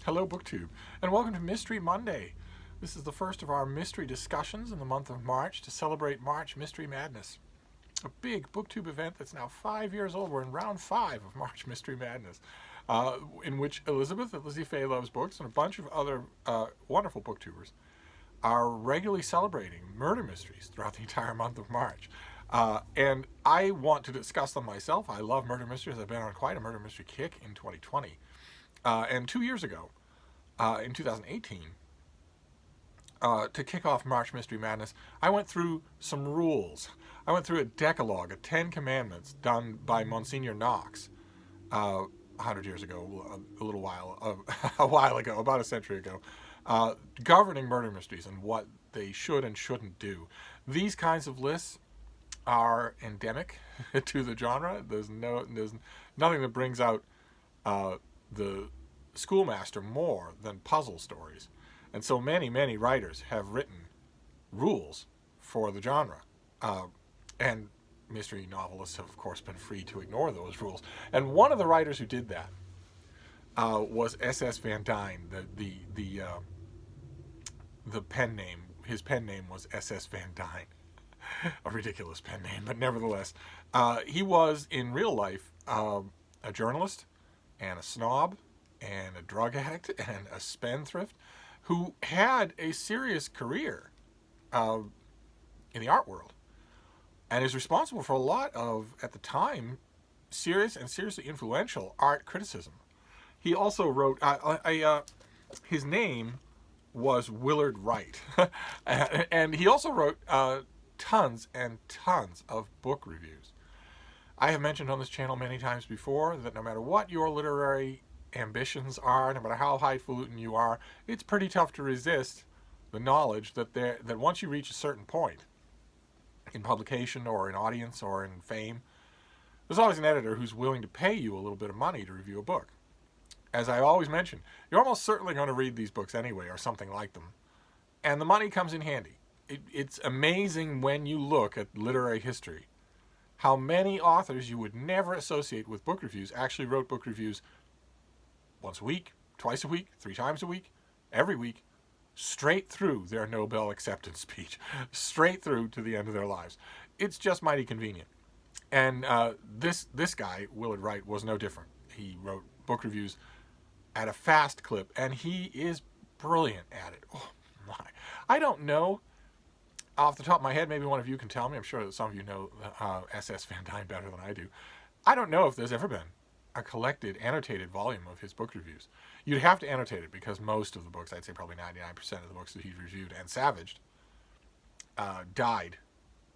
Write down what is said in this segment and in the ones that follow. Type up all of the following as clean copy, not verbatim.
Hello, BookTube, and welcome to Mystery Monday. This is the first of our mystery discussions in the month of March to celebrate March Mystery Madness. A big BookTube event that's now 5 years old. We're in round 5 of March Mystery Madness, in which Elizabeth at LizziefayeLovesBooks and a bunch of other wonderful booktubers are regularly celebrating murder mysteries throughout the entire month of March. And I want to discuss them myself. I love murder mysteries. I've been on quite a murder mystery kick in 2020. And 2 years ago, in 2018, to kick off March Mystery Madness, I went through some rules. I went through a decalogue, a 10 commandments done by Monsignor Knox 100 years ago, a while ago, about a century ago, governing murder mysteries and what they should and shouldn't do. These kinds of lists are endemic to the genre. There's nothing that brings out the schoolmaster more than puzzle stories. And so many writers have written rules for the genre. And mystery novelists have, of course, been free to ignore those rules. And one of the writers who did that was S.S. Van Dine. The pen name, his pen name was S.S. Van Dine. A ridiculous pen name, but nevertheless. He was, in real life, a journalist and a snob and a drug addict and a spendthrift who had a serious career in the art world and is responsible for a lot of, at the time, serious and seriously influential art criticism. He also wrote, his name was Willard Wright, and he also wrote tons and tons of book reviews. I have mentioned on this channel many times before that no matter what your literary ambitions are, no matter how highfalutin you are, it's pretty tough to resist the knowledge that once you reach a certain point in publication or in audience or in fame, there's always an editor who's willing to pay you a little bit of money to review a book. As I always mention, you're almost certainly going to read these books anyway or something like them, and the money comes in handy. It's amazing when you look at literary history how many authors you would never associate with book reviews actually wrote book reviews once a week, twice a week, 3 times a week, every week, straight through their Nobel acceptance speech, straight through to the end of their lives. It's just mighty convenient. And this guy, Willard Wright, was no different. He wrote book reviews at a fast clip, and he is brilliant at it. Oh my. I don't know. Off the top of my head, maybe one of you can tell me. I'm sure that some of you know S.S. Van Dine better than I do. I don't know if there's ever been a collected, annotated volume of his book reviews. You'd have to annotate it because most of the books, I'd say probably 99% of the books that he reviewed and savaged, died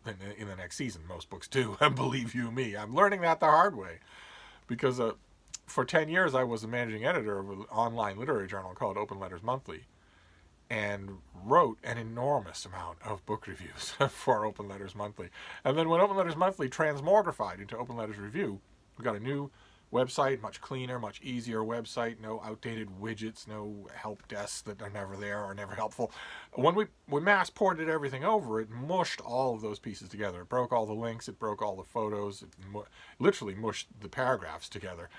in the next season. Most books do, and believe you me, I'm learning that the hard way. Because for 10 years, I was the managing editor of an online literary journal called Open Letters Monthly, and wrote an enormous amount of book reviews for Open Letters Monthly. And then when Open Letters Monthly transmogrified into Open Letters Review, we got a new website, much cleaner, much easier website, no outdated widgets, no help desks that are never there or never helpful. When we mass ported everything over, it mushed all of those pieces together. It broke all the links, it broke all the photos, it literally mushed the paragraphs together.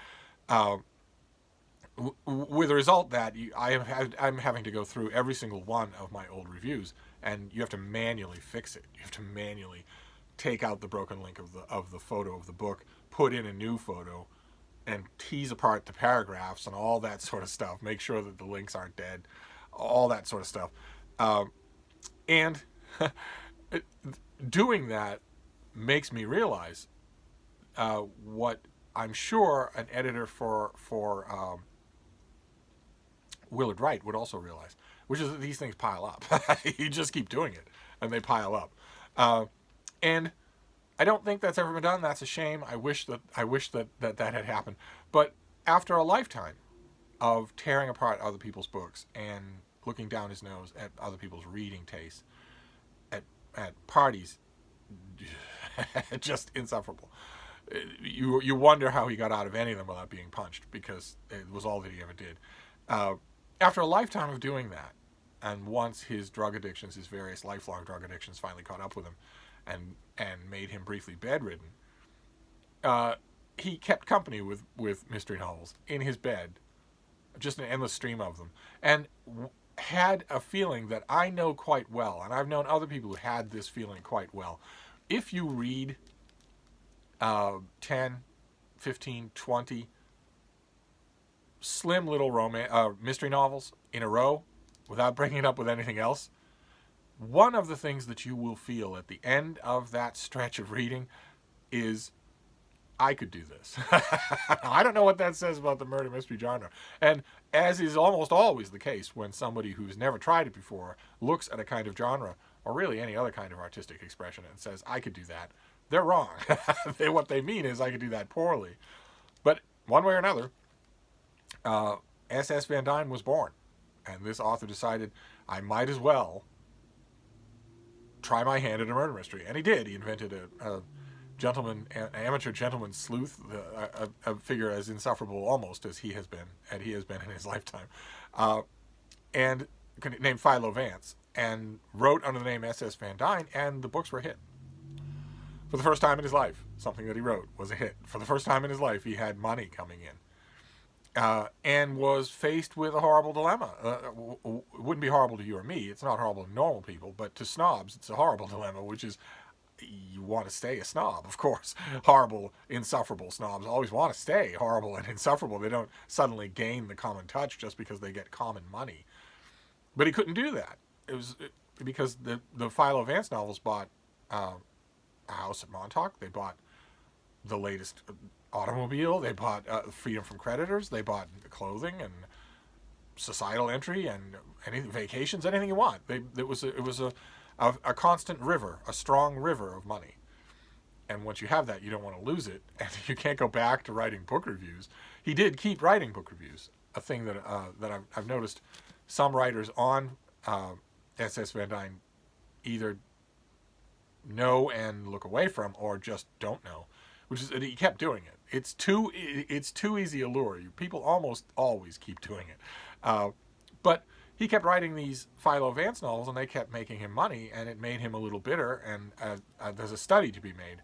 With the result that I'm having to go through every single one of my old reviews, and you have to manually fix it. You have to manually take out the broken link of the photo of the book, put in a new photo, and tease apart the paragraphs and all that sort of stuff. Make sure that the links aren't dead, all that sort of stuff. And doing that makes me realize what I'm sure an editor for Willard Wright would also realize, which is that these things pile up. You just keep doing it, and they pile up. And I don't think that's ever been done. That's a shame. I wish that had happened. But after a lifetime of tearing apart other people's books and looking down his nose at other people's reading tastes, at parties, just insufferable. You wonder how he got out of any of them without being punched, because it was all that he ever did. After a lifetime of doing that, and once his drug addictions, his various lifelong drug addictions, finally caught up with him and made him briefly bedridden, he kept company with mystery novels in his bed just an endless stream of them, and had a feeling that I know quite well, and I've known other people who had this feeling quite well. If you read 10, 15, 20 slim little mystery novels in a row without breaking it up with anything else, one of the things that you will feel at the end of that stretch of reading is, I could do this. I don't know what that says about the murder mystery genre. And as is almost always the case when somebody who's never tried it before looks at a kind of genre, or really any other kind of artistic expression, and says, I could do that, they're wrong. What they mean is, I could do that poorly. But one way or another, S.S. Van Dine was born. And this author decided, I might as well try my hand at a murder mystery. And he did. He invented an amateur gentleman sleuth, a figure as insufferable almost as he has been in his lifetime, and named Philo Vance, and wrote under the name S.S. Van Dine, and the books were a hit. For the first time in his life, something that he wrote was a hit. For the first time in his life, he had money coming in, and was faced with a horrible dilemma. It wouldn't be horrible to you or me. It's not horrible to normal people, but to snobs, it's a horrible dilemma, which is, you want to stay a snob, of course. Horrible, insufferable snobs always want to stay horrible and insufferable. They don't suddenly gain the common touch just because they get common money. But he couldn't do that. It was because the Philo Vance novels bought a house at Montauk. They bought the latest automobile. They bought freedom from creditors. They bought clothing and societal entry and anything, vacations, anything you want. It was a constant river, a strong river of money. And once you have that, you don't want to lose it, and you can't go back to writing book reviews. He did keep writing book reviews, a thing that I've noticed some writers on S.S. Van Dine either know and look away from, or just don't know, which is that he kept doing it. It's too easy a lure. People almost always keep doing it, but he kept writing these Philo Vance novels, and they kept making him money, and it made him a little bitter. And there's a study to be made,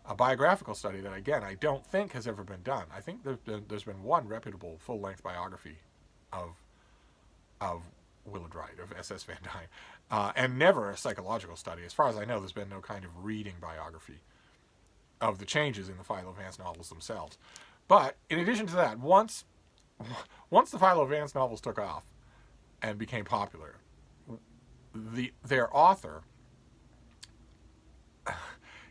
a biographical study that, again, I don't think has ever been done. I think there's been one reputable full-length biography of Willard Wright, of S.S. Van Dine, and never a psychological study. As far as I know, there's been no kind of reading biography of the changes in the Philo Vance novels themselves. But in addition to that, once the Philo Vance novels took off and became popular, their author,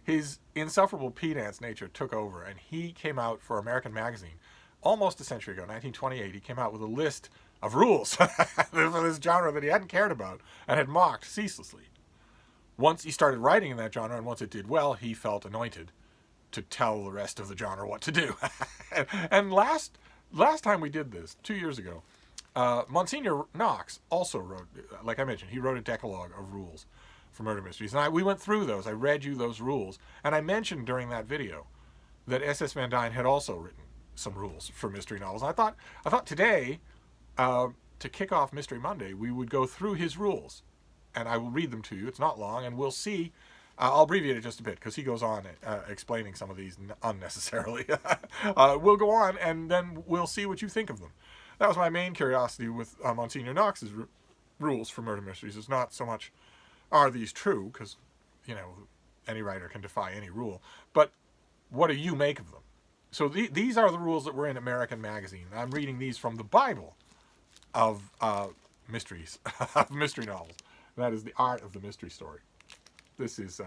his insufferable pedant's nature took over, and he came out for American Magazine almost a century ago, 1928. He came out with a list of rules for this genre that he hadn't cared about and had mocked ceaselessly. Once he started writing in that genre, and once it did well, he felt anointed to tell the rest of the genre what to do. And last time we did this, 2 years ago, Monsignor Knox also wrote, like I mentioned, he wrote a decalogue of rules for murder mysteries. And we went through those. I read you those rules. And I mentioned during that video that S.S. Van Dine had also written some rules for mystery novels. And I thought today, to kick off Mystery Monday, we would go through his rules. And I will read them to you. It's not long, and we'll see. I'll abbreviate it just a bit, because he goes on explaining some of these unnecessarily. We'll go on, and then we'll see what you think of them. That was my main curiosity with Monsignor Knox's rules for murder mysteries. It's not so much, are these true? Because, any writer can defy any rule. But what do you make of them? So these are the rules that were in American Magazine. I'm reading these from the Bible of mysteries, of mystery novels. And that is The Art of the Mystery Story. This is,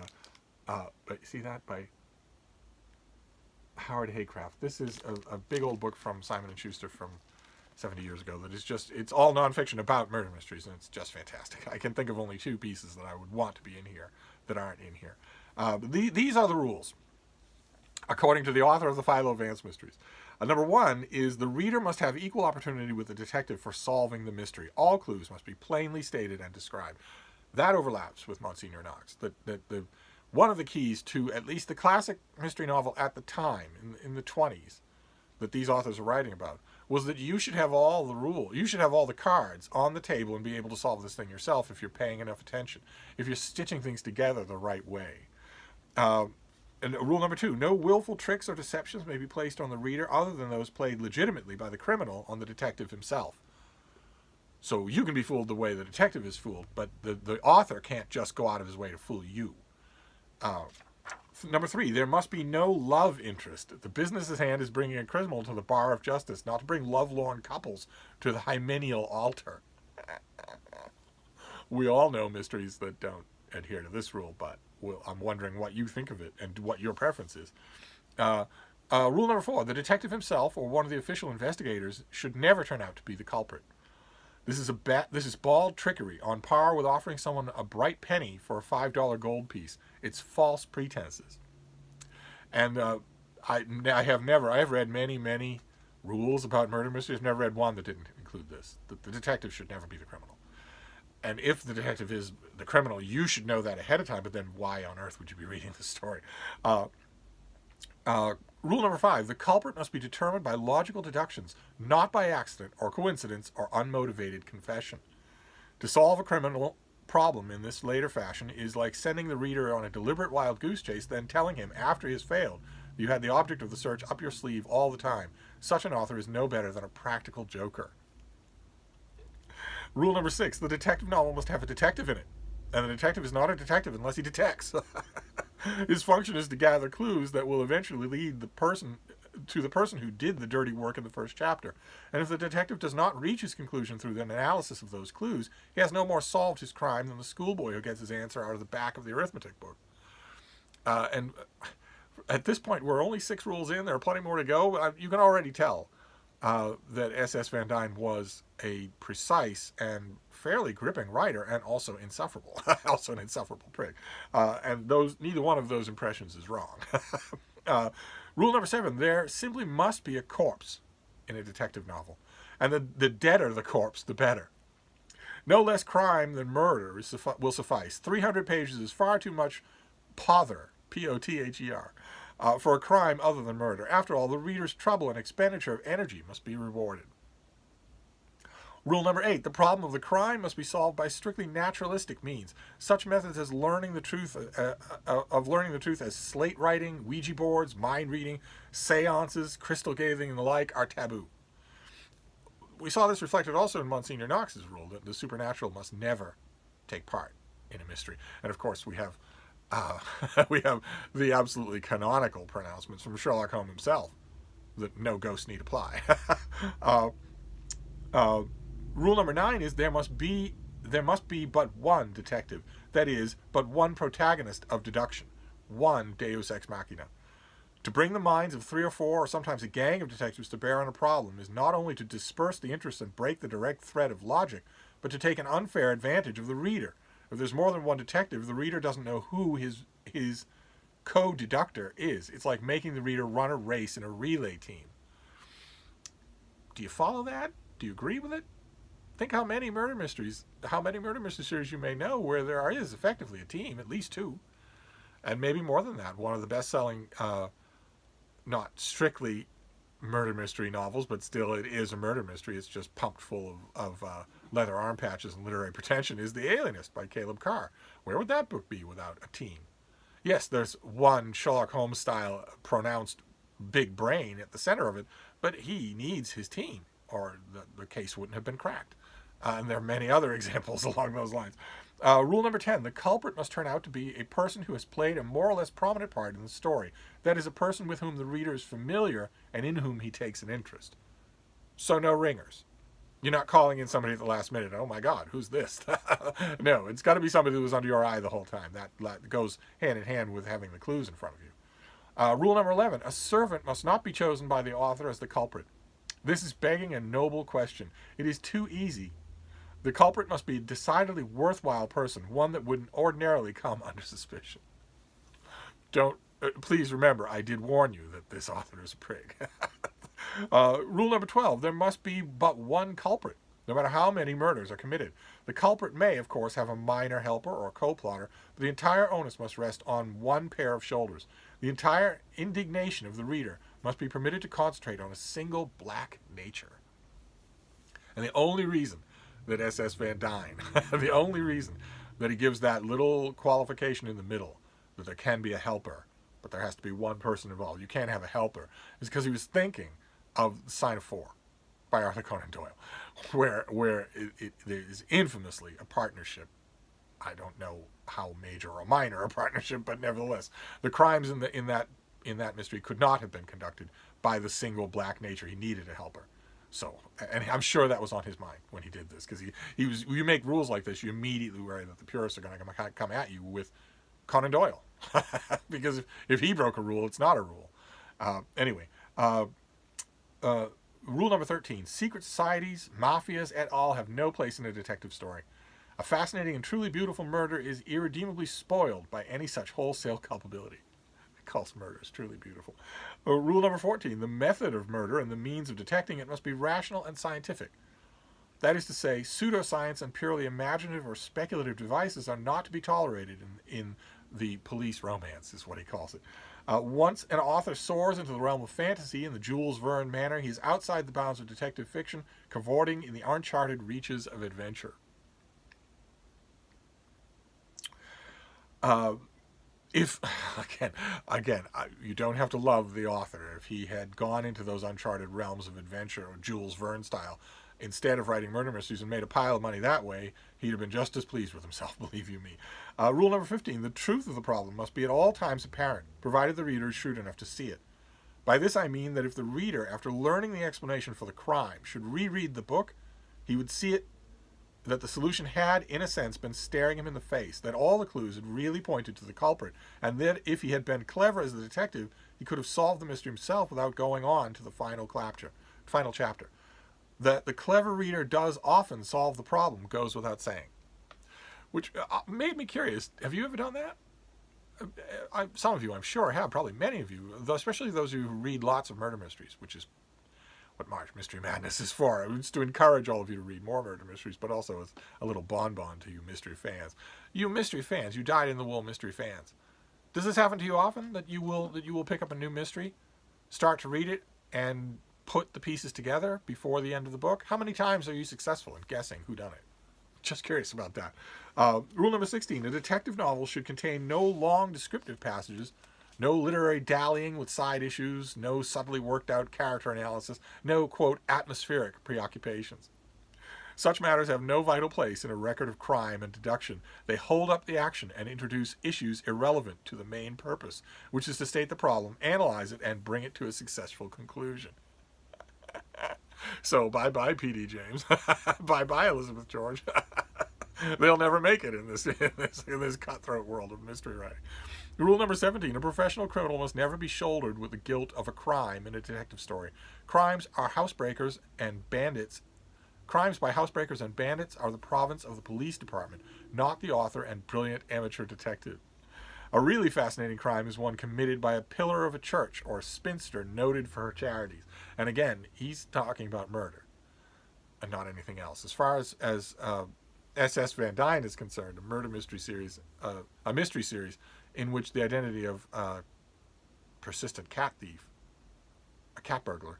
see that? By Howard Haycraft. This is a big old book from Simon & Schuster from 70 years ago that is just, it's all nonfiction about murder mysteries, and it's just fantastic. I can think of only two pieces that I would want to be in here that aren't in here. These are the rules, according to the author of the Philo Vance mysteries. Number one is the reader must have equal opportunity with the detective for solving the mystery. All clues must be plainly stated and described. That overlaps with Monsignor Knox. One of the keys to at least the classic mystery novel at the time, in the 20s, that these authors are writing about, was that you should have all the rules, you should have all the cards on the table and be able to solve this thing yourself if you're paying enough attention, if you're stitching things together the right way. And rule number 2, no willful tricks or deceptions may be placed on the reader other than those played legitimately by the criminal on the detective himself. So you can be fooled the way the detective is fooled, but the author can't just go out of his way to fool you. Number 3, there must be no love interest. The business at hand is bringing a criminal to the bar of justice, not to bring lovelorn couples to the hymeneal altar. We all know mysteries that don't adhere to this rule, but I'm wondering what you think of it and what your preference is. Rule number 4, the detective himself or one of the official investigators should never turn out to be the culprit. This is bald trickery, on par with offering someone a bright penny for a $5 gold piece. It's false pretenses. And I have read many rules about murder mysteries. I've never read one that didn't include this. The detective should never be the criminal. And if the detective is the criminal, you should know that ahead of time, but then why on earth would you be reading this story? Rule number 5, the culprit must be determined by logical deductions, not by accident or coincidence or unmotivated confession. To solve a criminal problem in this later fashion is like sending the reader on a deliberate wild goose chase, then telling him after he has failed you had the object of the search up your sleeve all the time. Such an author is no better than a practical joker. Rule number 6, the detective novel must have a detective in it. And the detective is not a detective unless he detects. His function is to gather clues that will eventually lead the person who did the dirty work in the first chapter. And if the detective does not reach his conclusion through an analysis of those clues, he has no more solved his crime than the schoolboy who gets his answer out of the back of the arithmetic book. And at this point, we're only 6 rules in. There are plenty more to go. You can already tell that S.S. Van Dine was a precise and fairly gripping writer, and also insufferable, also an insufferable prick. And neither one of those impressions is wrong. Rule number 7, there simply must be a corpse in a detective novel. And the deader the corpse, the better. No less crime than murder will suffice. 300 pages is far too much pother, P-O-T-H-E-R, for a crime other than murder. After all, the reader's trouble and expenditure of energy must be rewarded. Rule number 8, the problem of the crime must be solved by strictly naturalistic means. Such methods as learning the truth as slate writing, Ouija boards, mind reading, seances, crystal gazing, and the like are taboo. We saw this reflected also in Monsignor Knox's rule that the supernatural must never take part in a mystery. And of course, we have the absolutely canonical pronouncements from Sherlock Holmes himself that no ghosts need apply. Rule number 9 is there must be but one detective. That is, but one protagonist of deduction. One deus ex machina. To bring the minds of 3 or 4 or sometimes a gang of detectives to bear on a problem is not only to disperse the interest and break the direct thread of logic, but to take an unfair advantage of the reader. If there's more than one detective, the reader doesn't know who his co-deductor is. It's like making the reader run a race in a relay team. Do you follow that? Do you agree with it? Think how many murder mystery series you may know where there is effectively a team, at least 2, and maybe more than that. One of the best-selling, not strictly murder mystery novels, but still it is a murder mystery. It's just pumped full of leather arm patches and literary pretension, is The Alienist by Caleb Carr. Where would that book be without a team? Yes, there's one Sherlock Holmes-style pronounced big brain at the center of it, but he needs his team, or the case wouldn't have been cracked. And there are many other examples along those lines. Rule number 10, the culprit must turn out to be a person who has played a more or less prominent part in the story. That is, a person with whom the reader is familiar and in whom he takes an interest. So no ringers. You're not calling in somebody at the last minute, oh my God, who's this? No, it's got to be somebody who was under your eye the whole time. That goes hand in hand with having the clues in front of you. Rule number 11, a servant must not be chosen by the author as the culprit. This is begging a noble question. It is too easy. The culprit must be a decidedly worthwhile person, one that wouldn't ordinarily come under suspicion. Please remember, I did warn you that this author is a prig. Rule number 12, there must be but one culprit, no matter how many murders are committed. The culprit may, of course, have a minor helper or co-plotter, but the entire onus must rest on one pair of shoulders. The entire indignation of the reader must be permitted to concentrate on a single black nature. And the only reason that S.S. Van Dine, the only reason that he gives that little qualification in the middle, that there can be a helper, but there has to be one person involved. You can't have a helper. It's because he was thinking of The Sign of Four by Arthur Conan Doyle, where it is infamously a partnership. I don't know how major or minor a partnership, but nevertheless, the crimes in that mystery could not have been conducted by the single black nature. He needed a helper. So, and I'm sure that was on his mind when he did this, because he was. You make rules like this, you immediately worry that the purists are going to come at you with Conan Doyle, because if he broke a rule, it's not a rule. Anyway, rule number 13: secret societies, mafias, et al. Have no place in a detective story. A fascinating and truly beautiful murder is irredeemably spoiled by any such wholesale culpability. Calls murder is truly beautiful. Rule number 14: the method of murder and the means of detecting it must be rational and scientific. That is to say, pseudoscience and purely imaginative or speculative devices are not to be tolerated in the police romance, is what he calls it. Once an author soars into the realm of fantasy in the Jules Verne manner, he is outside the bounds of detective fiction, cavorting in the uncharted reaches of adventure. If again, you don't have to love the author. If he had gone into those uncharted realms of adventure, or Jules Verne style, instead of writing murder mysteries and made a pile of money that way, he'd have been just as pleased with himself, believe you me. Rule number 15: the truth of the problem must be at all times apparent, provided the reader is shrewd enough to see it. By this I mean that if the reader, after learning the explanation for the crime, should reread the book, he would see it that the solution had, in a sense, been staring him in the face, that all the clues had really pointed to the culprit, and that if he had been clever as a detective, he could have solved the mystery himself without going on to the final chapter. That the clever reader does often solve the problem goes without saying. Which made me curious. Have you ever done that? Some of you, I'm sure, have. Probably many of you, especially those of you who read lots of murder mysteries, which is what March Mystery Madness is for. It's to encourage all of you to read more murder mysteries, but also as a little bonbon to you mystery fans. You mystery fans, you dyed-in-the-wool mystery fans. Does this happen to you often, that you will pick up a new mystery, start to read it, and put the pieces together before the end of the book? How many times are you successful in guessing who done it? Just curious about that. Rule number 16: a detective novel should contain no long descriptive passages, no literary dallying with side issues, no subtly worked out character analysis, no, quote, atmospheric preoccupations. Such matters have no vital place in a record of crime and deduction. They hold up the action and introduce issues irrelevant to the main purpose, which is to state the problem, analyze it, and bring it to a successful conclusion. So bye-bye, P.D. James. Bye-bye, Elizabeth George. They'll never make it in this cutthroat world of mystery writing. Rule number 17: a professional criminal must never be shouldered with the guilt of a crime in a detective story. Crimes by housebreakers and bandits are the province of the police department, not the author and brilliant amateur detective. A really fascinating crime is one committed by a pillar of a church or a spinster noted for her charities. And again, he's talking about murder and not anything else. As far as S.S. Van Dine is concerned, a mystery series in which the identity of a persistent cat thief, a cat burglar,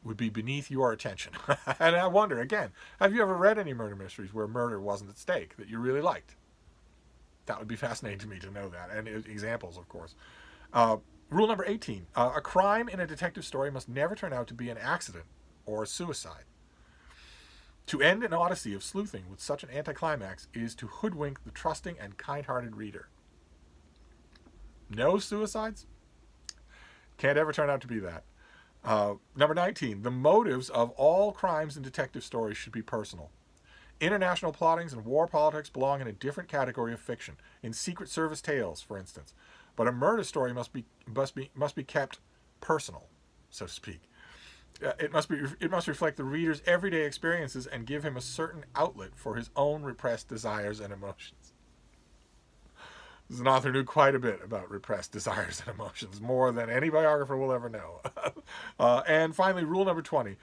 would be beneath your attention. And I wonder, again, have you ever read any murder mysteries where murder wasn't at stake that you really liked? That would be fascinating to me to know that, and examples, of course. Rule number 18: a crime in a detective story must never turn out to be an accident or a suicide. To end an odyssey of sleuthing with such an anticlimax is to hoodwink the trusting and kind-hearted reader. No suicides? Can't ever turn out to be that. Number 19: the motives of all crimes in detective stories should be personal. International plottings and war politics belong in a different category of fiction, in Secret Service tales, for instance. But a murder story must be kept personal, so to speak. It must reflect the reader's everyday experiences and give him a certain outlet for his own repressed desires and emotions. This is an author who knew quite a bit about repressed desires and emotions, more than any biographer will ever know. And finally, rule number 20,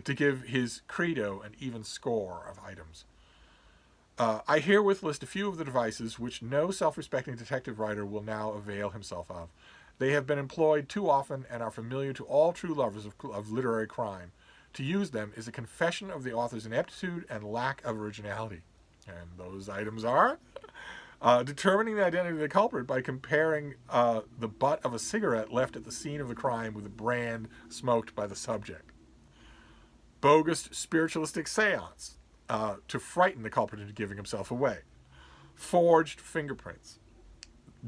to give his credo an even score of items. I herewith list a few of the devices which no self-respecting detective writer will now avail himself of. They have been employed too often and are familiar to all true lovers of literary crime. To use them is a confession of the author's ineptitude and lack of originality. And those items are Determining the identity of the culprit by comparing the butt of a cigarette left at the scene of the crime with a brand smoked by the subject. Bogus spiritualistic seance to frighten the culprit into giving himself away. Forged fingerprints.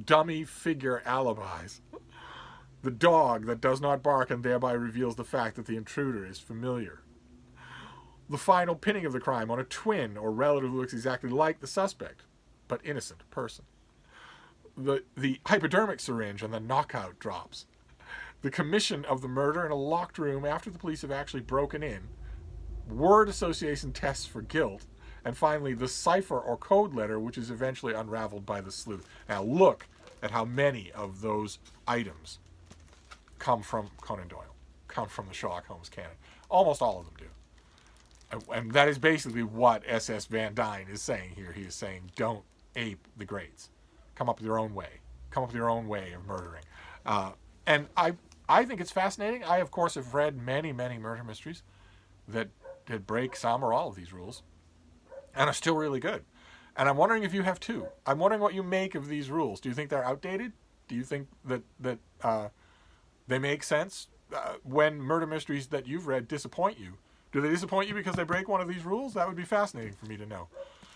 Dummy figure alibis. The dog that does not bark and thereby reveals the fact that the intruder is familiar. The final pinning of the crime on a twin or relative who looks exactly like the suspect, but innocent person. The hypodermic syringe and the knockout drops. The commission of the murder in a locked room after the police have actually broken in. Word association tests for guilt. And finally, the cipher or code letter, which is eventually unraveled by the sleuth. Now look at how many of those items come from Conan Doyle, come from the Sherlock Holmes canon. Almost all of them do. And that is basically what S.S. Van Dine is saying here. He is saying, don't ape the greats. Come up with your own way. Come up with your own way of murdering. And I think it's fascinating. I, of course, have read many, many murder mysteries that break some or all of these rules and are still really good. And I'm wondering if you have too. I'm wondering what you make of these rules. Do you think they're outdated? Do you think that they make sense? When murder mysteries that you've read disappoint you, do they disappoint you because they break one of these rules? That would be fascinating for me to know.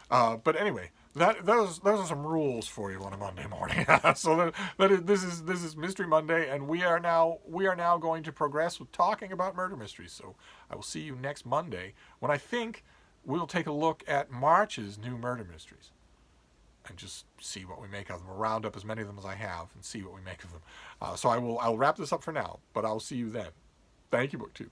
But anyway, those are some rules for you on a Monday morning. So this is Mystery Monday, and we are now going to progress with talking about murder mysteries. So I will see you next Monday when I think we'll take a look at March's new murder mysteries and just see what we make of them. We'll round up as many of them as I have and see what we make of them. So I'll wrap this up for now, but I'll see you then. Thank you, BookTube.